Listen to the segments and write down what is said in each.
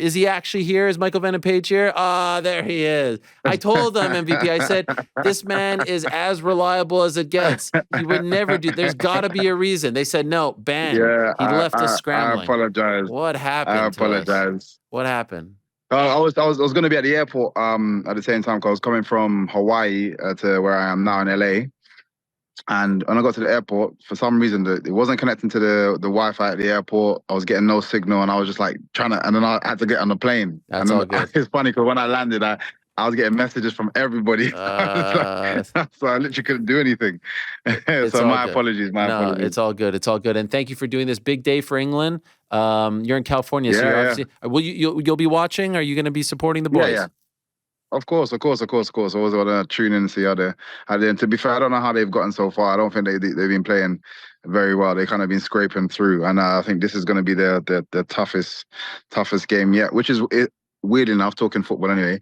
is he actually here? Is Michael Venom Page here? Ah, there he is. I told them, MVP, I said, this man is as reliable as it gets. He would never do, there's got to be a reason. They said, no, banned. Yeah, He left us I scrambling. apologize. What I happened to us? apologize. What happened? I was going to be at the airport at the same time because I was coming from Hawaii to where I am now in LA. And when I got to the airport, for some reason, it wasn't connecting to the Wi-Fi at the airport. I was getting no signal, and I was just like trying to. And then I had to get on the plane. That's all good. It's funny because when I landed, I was getting messages from everybody. So I literally couldn't do anything. So my apologies. Apologies. It's all good. It's all good. And thank you for doing this. Big day for England. You're in California, so you're obviously. Will you'll be watching? Are you going to be supporting the boys? Yeah. Of course. I always want to tune in and see how they're. To be fair, I don't know how they've gotten so far. I don't think they've been playing very well. They've kind of been scraping through, and I think this is going to be the toughest game yet. Which is weird enough, talking football anyway.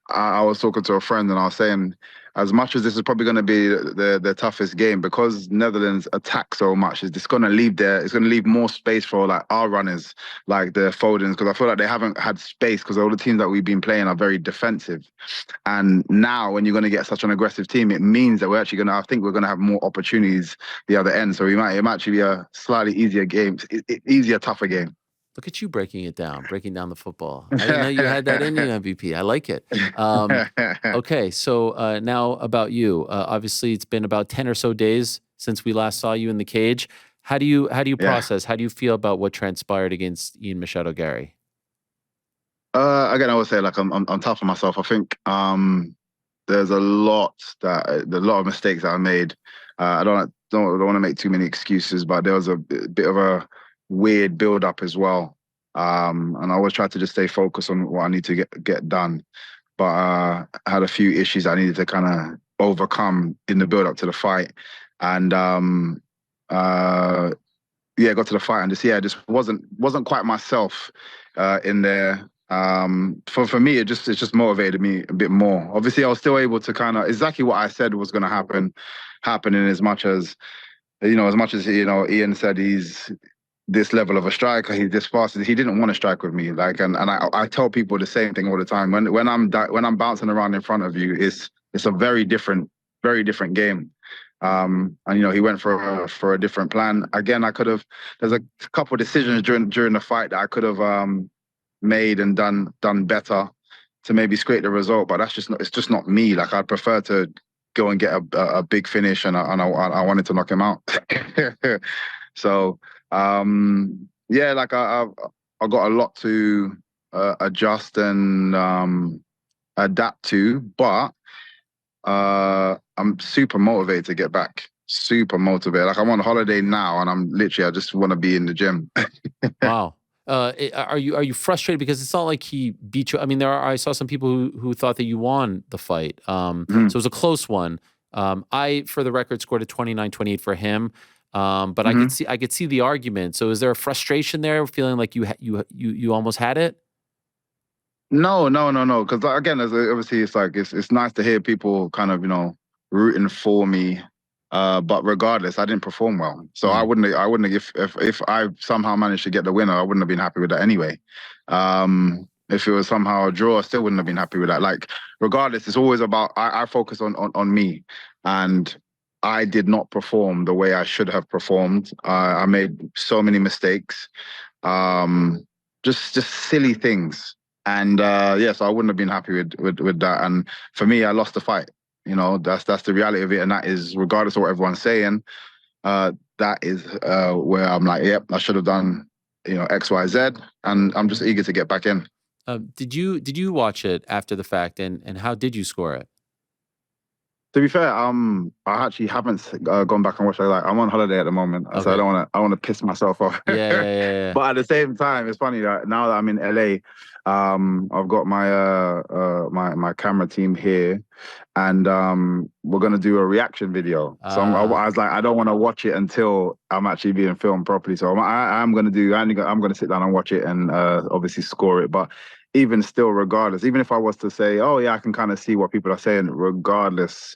I was talking to a friend and I was saying, as much as this is probably going to be the toughest game, because Netherlands attack so much, it's going to leave more space for like our runners, like the Fodens, because I feel like they haven't had space because all the teams that we've been playing are very defensive. And now when you're going to get such an aggressive team, it means that we're going to have more opportunities the other end. So it might actually be a slightly easier game, tougher game. Look at you breaking down the football. I didn't know you had that in you, MVP. I like it. Okay, so now about you. Obviously, it's been about 10 or so days since we last saw you in the cage. How do you process? How do you feel about what transpired against Ian Machado Garry? Again, I would say like I'm tough on myself. I think there's a lot of mistakes that I made. I don't want to make too many excuses, but there was a bit of a weird build up as well, and I always try to just stay focused on what I need to get done, but I had a few issues I needed to kind of overcome in the build up to the fight, and got to the fight and just wasn't quite myself in there. For me, it's just motivated me a bit more. Obviously, I was still able to kind of exactly what I said was going to happen in as much as Ian said he's this level of a striker, he's this fast. He didn't want to strike with me, like, and I tell people the same thing all the time. When I'm bouncing around in front of you, it's a very different game. And he went for a different plan. Again, there's a couple of decisions during the fight that I could have made and done better to maybe scrape the result, but it's just not me. Like, I'd prefer to go and get a big finish, and I wanted to knock him out. So like I got a lot to adjust and adapt to, but I'm super motivated to get back. Super motivated. Like, I'm on holiday now, and I just want to be in the gym. Wow. Are you frustrated because it's not like he beat you? I mean, I saw some people who thought that you won the fight. So it was a close one. I, for the record, scored a 29-28 for him. But I could see the argument. So is there a frustration there, feeling like you almost had it? No. Because again, obviously, it's nice to hear people kind of rooting for me. But regardless, I didn't perform well, so I wouldn't if I somehow managed to get the winner, I wouldn't have been happy with that anyway. If it was somehow a draw, I still wouldn't have been happy with that. Like, regardless, it's always about I focus on me, and I did not perform the way I should have performed. I made so many mistakes, just silly things, and so I wouldn't have been happy with that. And for me, I lost the fight. That's the reality of it, and that is, regardless of what everyone's saying, that is where I'm like, yep, I should have done X, Y, Z, and I'm just eager to get back in. Did you watch it after the fact, and how did you score it? To be fair, I actually haven't gone back and watched it. Like, I'm on holiday at the moment, so I want to piss myself off. Yeah. But at the same time, it's funny that now that I'm in LA, I've got my camera team here, and we're gonna do a reaction video. So I was like, I don't want to watch it until I'm actually being filmed properly. So I'm gonna sit down and watch it and obviously score it. But even still, regardless, even if I was to say, oh yeah, I can kind of see what people are saying, regardless,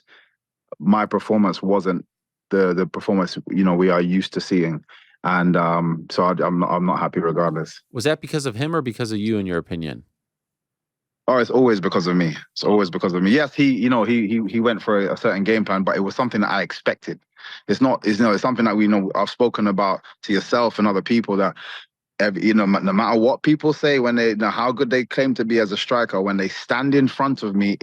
my performance wasn't the performance we are used to seeing. And so I'm not happy regardless. Was that because of him or because of you, in your opinion? Oh, it's always because of me. It's always because of me. Yes, he went for a certain game plan, but it was something that I expected. It's not, it's something that I've spoken about to yourself and other people that, no matter what people say, when they know how good they claim to be as a striker, when they stand in front of me,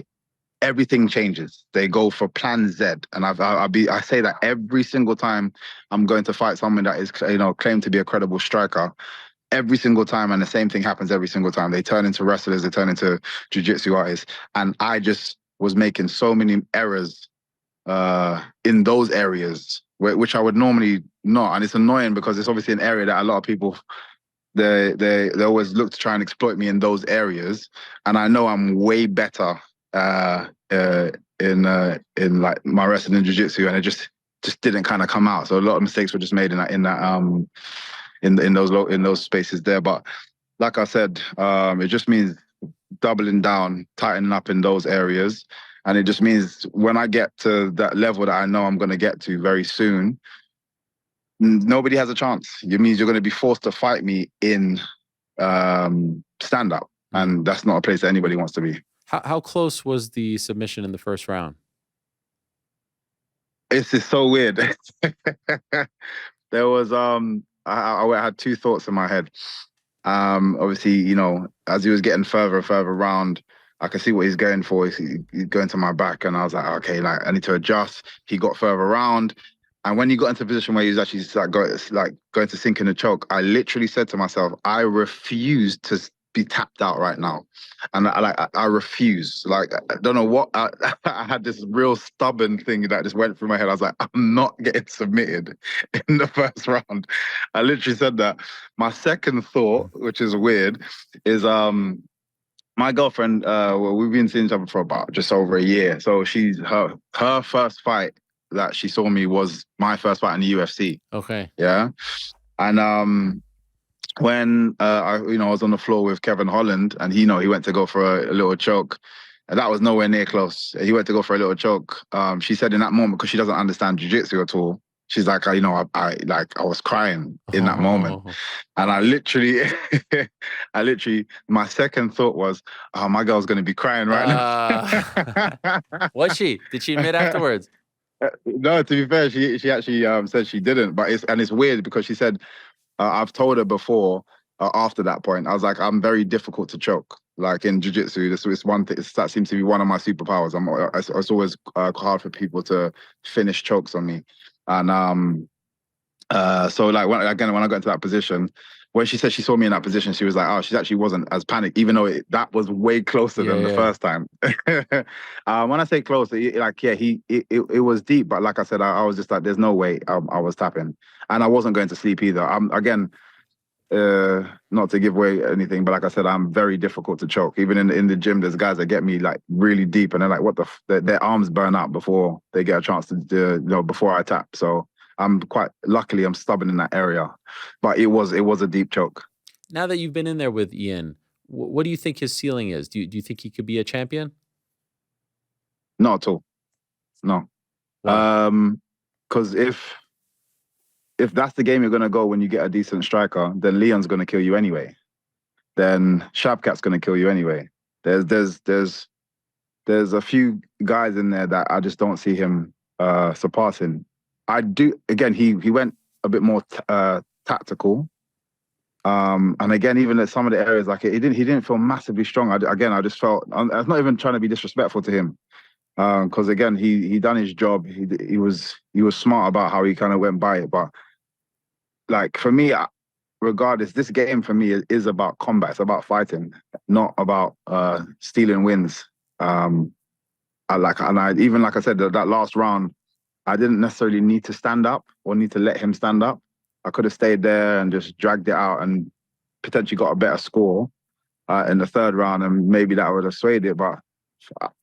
everything changes. They go for plan Z, and I say that every single time I'm going to fight someone that is claimed to be a credible striker. Every single time, and the same thing happens every single time. They turn into wrestlers, they turn into jiu-jitsu artists, and I just was making so many errors in those areas, which I would normally not. And it's annoying because it's obviously an area that a lot of people they always look to try and exploit me in those areas, and I know I'm way better in like my wrestling and jiu-jitsu, and it just didn't kind of come out. So a lot of mistakes were just made in those spaces there. But like I said, it just means doubling down, tightening up in those areas. And it just means when I get to that level that I know I'm going to get to very soon, nobody has a chance. It means you're going to be forced to fight me in stand-up. And that's not a place that anybody wants to be. How close was the submission in the first round? It's just so weird. There was I had two thoughts in my head. Obviously, as he was getting further and further around, I could see what he's going for. He's going to my back, and I was like, okay, like I need to adjust. He got further around, and when he got into a position where he was actually going to sink in the choke, I literally said to myself, I refuse to be tapped out right now, and I refuse. Like I don't know what I had this real stubborn thing that just went through my head. I was like, I'm not getting submitted in the first round. I literally said that. My second thought, which is weird, is my girlfriend. Well, we've been seeing each other for about just over a year. So she's her first fight that she saw me was my first fight in the UFC. Okay. Yeah, and when I was on the floor with Kevin Holland, and he went to go for a little choke, and that was nowhere near close. He went to go for a little choke. She said in that moment, because she doesn't understand jiu-jitsu at all, she's like, I was crying in that moment, and I literally, my second thought was, oh, my girl's gonna be crying right now. Was she? Did she admit afterwards? No, to be fair, she actually said she didn't, but it's weird because she said. I've told her before, after that point, I was like, I'm very difficult to choke. Like in jiu-jitsu, this is one thing that seems to be one of my superpowers. It's always hard for people to finish chokes on me. And so like when I got into that position, when she said she saw me in that position, she was like, oh, she actually wasn't as panicked, even though that was way closer than the first time. When I say close, it was deep, but like I said, I was just like, there's no way I was tapping. And I wasn't going to sleep either. Not to give away anything, but like I said, I'm very difficult to choke. Even in the gym, there's guys that get me like really deep, and they're like, their arms burn out before they get a chance to before I tap. So luckily I'm stubborn in that area, but it was a deep choke. Now that you've been in there with Ian, what do you think his ceiling is? Do you think he could be a champion? Not at all. No. Because if that's the game you're going to go when you get a decent striker, then Leon's going to kill you anyway. Then Shavkat's going to kill you anyway. There's a few guys in there that I just don't see him surpassing. I do. Again, he went a bit more tactical. And again, even at some of the areas, like he didn't feel massively strong. I just felt, I was not even trying to be disrespectful to him. Because again, he done his job. He was smart about how he kind of went by it. But like for me, regardless, this game for me is about combat. It's about fighting, not about stealing wins. Like I said, that last round, I didn't necessarily need to stand up or need to let him stand up. I could have stayed there and just dragged it out and potentially got a better score in the third round, and maybe that would have swayed it. But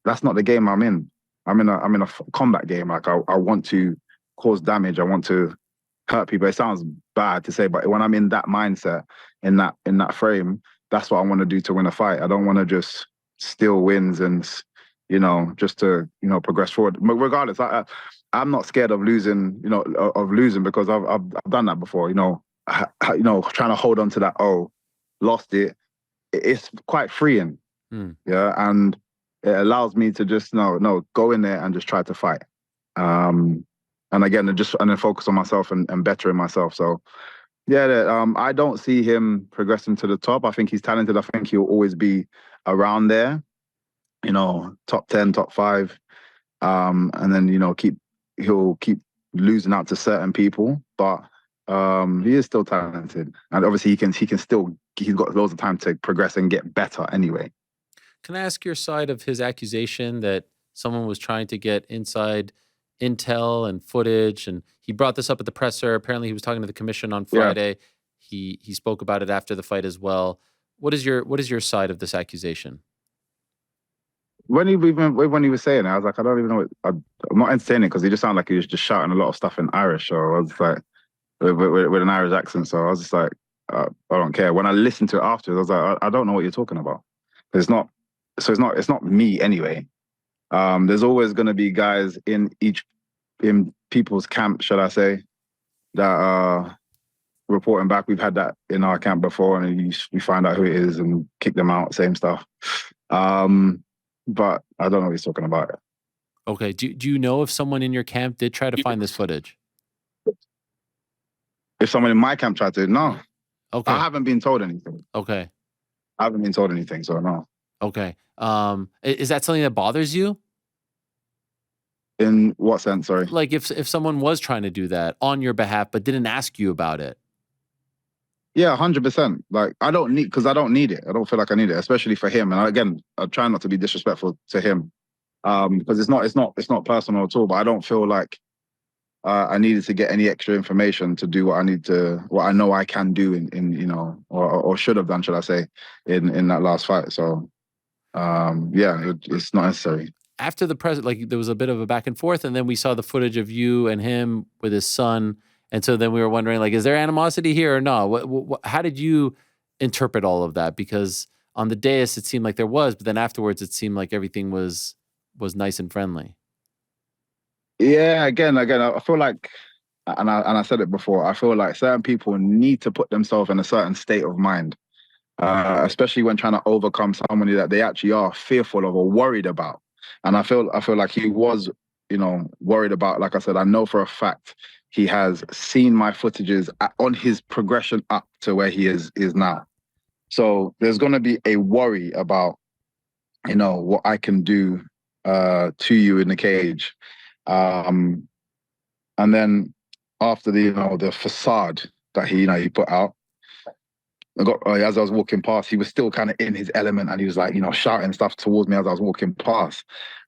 that's not the game I'm in. I'm in a combat game. Like I want to cause damage. I want to hurt people. It sounds bad to say, but when I'm in that mindset, in that frame, that's what I want to do to win a fight. I don't want to just steal wins and just to progress forward. But regardless, I'm not scared of losing. Of losing because I've done that before. trying to hold on to that, oh, lost it, it's quite freeing. Yeah. And it allows me to just, go in there and just try to fight. And again, and then focus on myself and bettering myself. So, yeah, I don't see him progressing to the top. I think he's talented. I think he'll always be around there, top 10, top 5. And then, he'll keep losing out to certain people. But he is still talented. And obviously he's got loads of time to progress and get better anyway. Can I ask your side of his accusation that someone was trying to get inside intel and footage? And he brought this up at the presser. Apparently he was talking to the commission on Friday. Yeah. He spoke about it after the fight as well. What is your side of this accusation? When he was saying it, I was like, I don't even know. I'm not entertaining because he just sounded like he was just shouting a lot of stuff in Irish. So I was like, with an Irish accent. So I was just like, I don't care. When I listened to it afterwards, I was like, I don't know what you're talking about. It's not me anyway. There's always going to be guys in people's camp, should I say, that are reporting back. We've had that in our camp before, and we find out who it is and kick them out. Same stuff. But I don't know what he's talking about. Okay. Do you know if someone in your camp did try to find this footage? If someone in my camp tried to, no. Okay. I haven't been told anything. Okay. I haven't been told anything, so no. Okay. Is that something that bothers you? In what sense? Sorry. Like if someone was trying to do that on your behalf but didn't ask you about it. Yeah, 100%. Like I don't need it. I don't feel like I need it, especially for him. And again, I try not to be disrespectful to him, because it's not personal at all. But I don't feel like I needed to get any extra information to do what I know I can do in or should have done, should I say, in that last fight. So it's not necessary. After the press, like there was a bit of a back and forth, and then we saw the footage of you and him with his son. And so then we were wondering, like, is there animosity here or no? How did you interpret all of that? Because on the dais, it seemed like there was, but then afterwards, it seemed like everything was nice and friendly. Yeah, again, I feel like, and I said it before, I feel like certain people need to put themselves in a certain state of mind, especially when trying to overcome somebody that they actually are fearful of or worried about. And I feel like he was, worried about. Like I said, I know for a fact he has seen my footages on his progression up to where he is now. So there's going to be a worry about, what I can do to you in the cage. And then after the facade that he put out, as I was walking past, he was still kind of in his element, and he was like, shouting stuff towards me as I was walking past.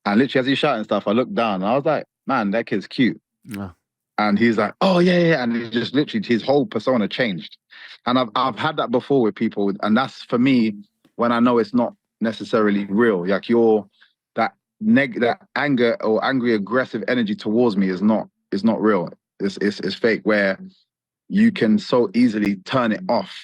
And literally as he's shouting stuff, I looked down and I was like, man, that kid's cute. Yeah. And he's like, oh yeah. And he just literally, his whole persona changed. And I've had that before with people. And that's for me, when I know it's not necessarily real. Like that anger or angry, aggressive energy towards me is not real. It's fake, where you can so easily turn it off.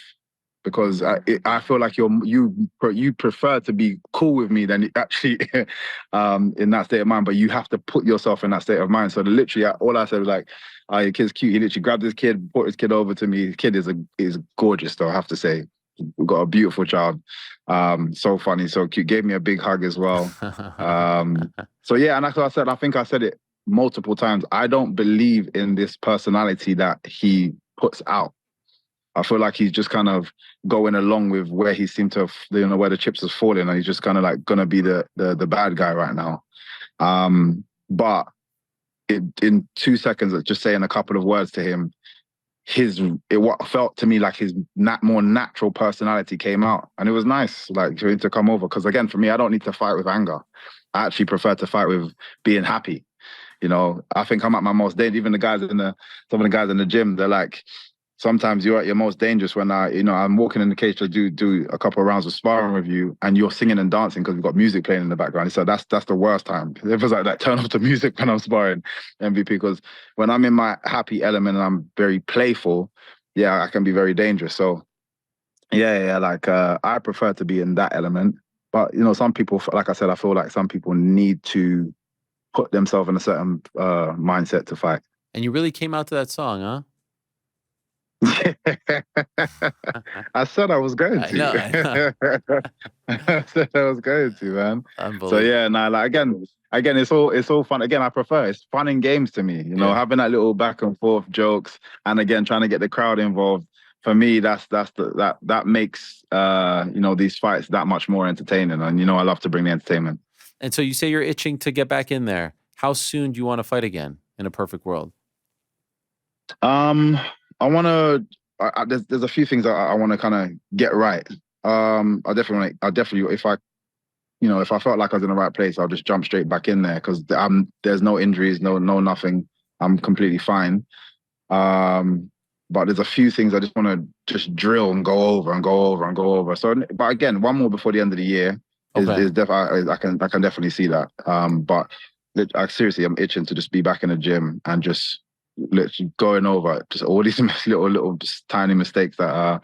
Because I feel like you prefer to be cool with me than actually in that state of mind. But you have to put yourself in that state of mind. So literally, all I said was like, "Oh, your kid's cute." He literally grabbed his kid, brought his kid over to me. His kid is gorgeous, though, I have to say. We've got a beautiful child. So funny, so cute. Gave me a big hug as well. So yeah, and like I said, I think I said it multiple times. I don't believe in this personality that he puts out. I feel like he's just kind of going along with where he seemed to have, where the chips has fallen, and he's just kind of like going to be the bad guy right now. But in 2 seconds of just saying a couple of words to him, what felt to me like his more natural personality came out, and it was nice, like, for him to come over. Because again, for me, I don't need to fight with anger. I actually prefer to fight with being happy. I think I'm at my most dangerous. Even some of the guys in the gym, they're like, sometimes you're at your most dangerous when I'm walking in the cage to do a couple of rounds of sparring with you, and you're singing and dancing because we've got music playing in the background. So that's the worst time. It was like that, turn off the music when I'm sparring MVP, because when I'm in my happy element and I'm very playful, yeah, I can be very dangerous. So yeah, like I prefer to be in that element. But some people, like I said, I feel like some people need to put themselves in a certain mindset to fight. And you really came out to that song, huh? I said I was going I know. I said I was going to, man. So Unbelievable. yeah, nah, like again, it's all fun. Again, I prefer it's fun in games to me. You know, Yeah. having that little back and forth jokes, and again, trying to get the crowd involved. For me, that makes these fights that much more entertaining. And I love to bring the entertainment. And so you say you're itching to get back in there. How soon do you want to fight again in a perfect world? I want to. There's a few things I want to kind of get right. I definitely, if I felt like I was in the right place, I'll just jump straight back in there because there's no injuries, no nothing. I'm completely fine. But there's a few things I just want to just drill and go over and go over and go over. So, but again, one more before the end of the year is definitely. I can definitely see that. But seriously, I'm itching to just be back in the gym and just literally going over just all these little just tiny mistakes that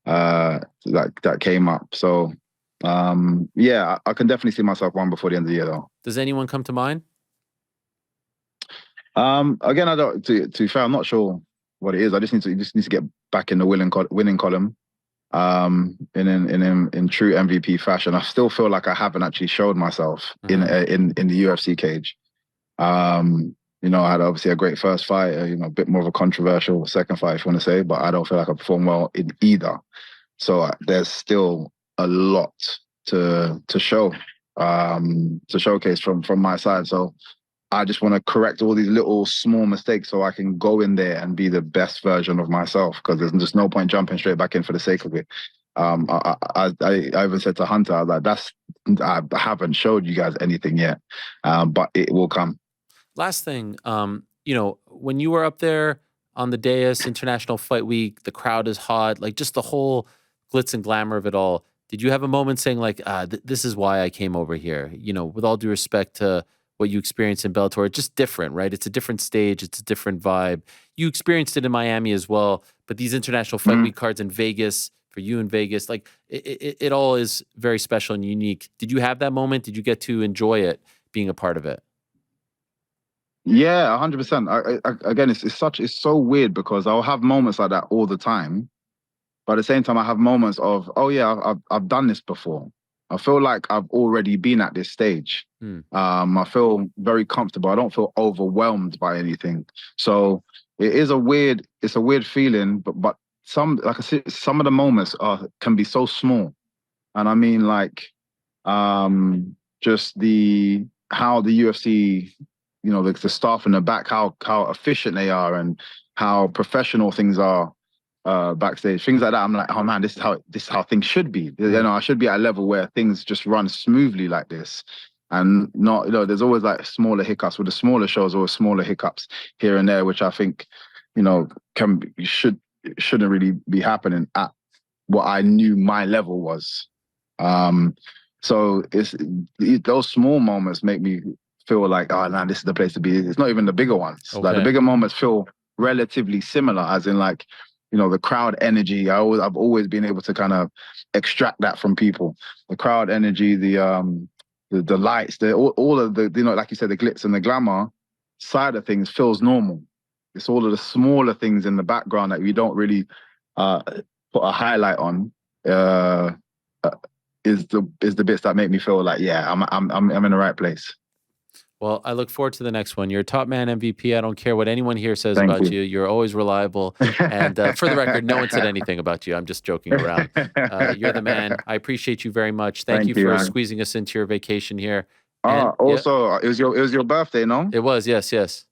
that came up. So yeah, I can definitely see myself one before the end of the year though. Does anyone come to mind? Again, I don't. To be fair, I'm not sure what it is. I just need to get back in the winning column. In true MVP fashion. I still feel like I haven't actually showed myself in the UFC cage. I had obviously a great first fight, a bit more of a controversial second fight, if you want to say, but I don't feel like I performed well in either. So there's still a lot to show, to showcase from my side. So I just want to correct all these little small mistakes so I can go in there and be the best version of myself, because there's just no point jumping straight back in for the sake of it. I even said to Hunter, I was like, I haven't showed you guys anything yet, but it will come. Last thing, when you were up there on the dais, International Fight Week, the crowd is hot, like just the whole glitz and glamour of it all. Did you have a moment saying like, this is why I came over here? With all due respect to what you experienced in Bellator, it's just different, right? It's a different stage. It's a different vibe. You experienced it in Miami as well, but these International Fight Week cards in Vegas, for you in Vegas, like it all is very special and unique. Did you have that moment? Did you get to enjoy it, being a part of it? Yeah, 100%. Again, it's so weird because I'll have moments like that all the time, but at the same time, I have moments of, oh yeah, I've done this before. I feel like I've already been at this stage. I feel very comfortable. I don't feel overwhelmed by anything. So it's a weird feeling, but like I said, some of the moments can be so small. And I mean, like, just how the UFC, the staff in the back, how efficient they are and how professional things are backstage, things like that. I'm like, oh man, this is how things should be. I should be at a level where things just run smoothly like this, and not, there's always like smaller hiccups with the smaller shows, or smaller hiccups here and there, which I think, shouldn't really be happening at what I knew my level was. So those small moments make me feel like, oh man, this is the place to be. It's not even the bigger ones. Okay. Like the bigger moments feel relatively similar, as in like, the crowd energy. I've always been able to kind of extract that from people. The crowd energy, the lights, all of the, like you said, the glitz and the glamour side of things feels normal. It's all of the smaller things in the background that we don't really put a highlight on. Is the bits that make me feel like, yeah, I'm in the right place. Well, I look forward to the next one. You're a top man MVP. I don't care what anyone here says about you. You're always reliable. And for the record, no one said anything about you. I'm just joking around. You're the man. I appreciate you very much. Thank you for squeezing us into your vacation here. And, also, it was your birthday, no? It was, yes.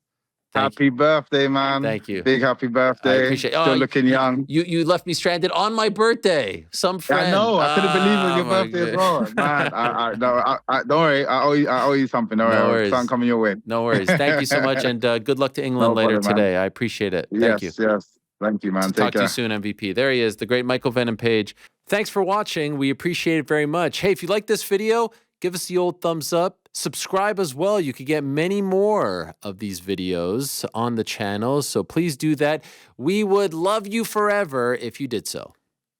Happy birthday, man. Thank you. Big happy birthday. I appreciate it. Still looking young. You left me stranded on my birthday. Some friend. I know. I couldn't believe it was your birthday as well. Man, don't worry. I owe you something. Don't worry. Something coming your way. No worries. Thank you so much. And good luck to England later today. I appreciate it. Thank you. Yes. Thank you, man. Talk to you soon, MVP. There he is, the great Michael Venom Page. Thanks for watching. We appreciate it very much. Hey, if you like this video, give us the old thumbs up. Subscribe as well. You could get many more of these videos on the channel, so please do that. We would love you forever if you did so.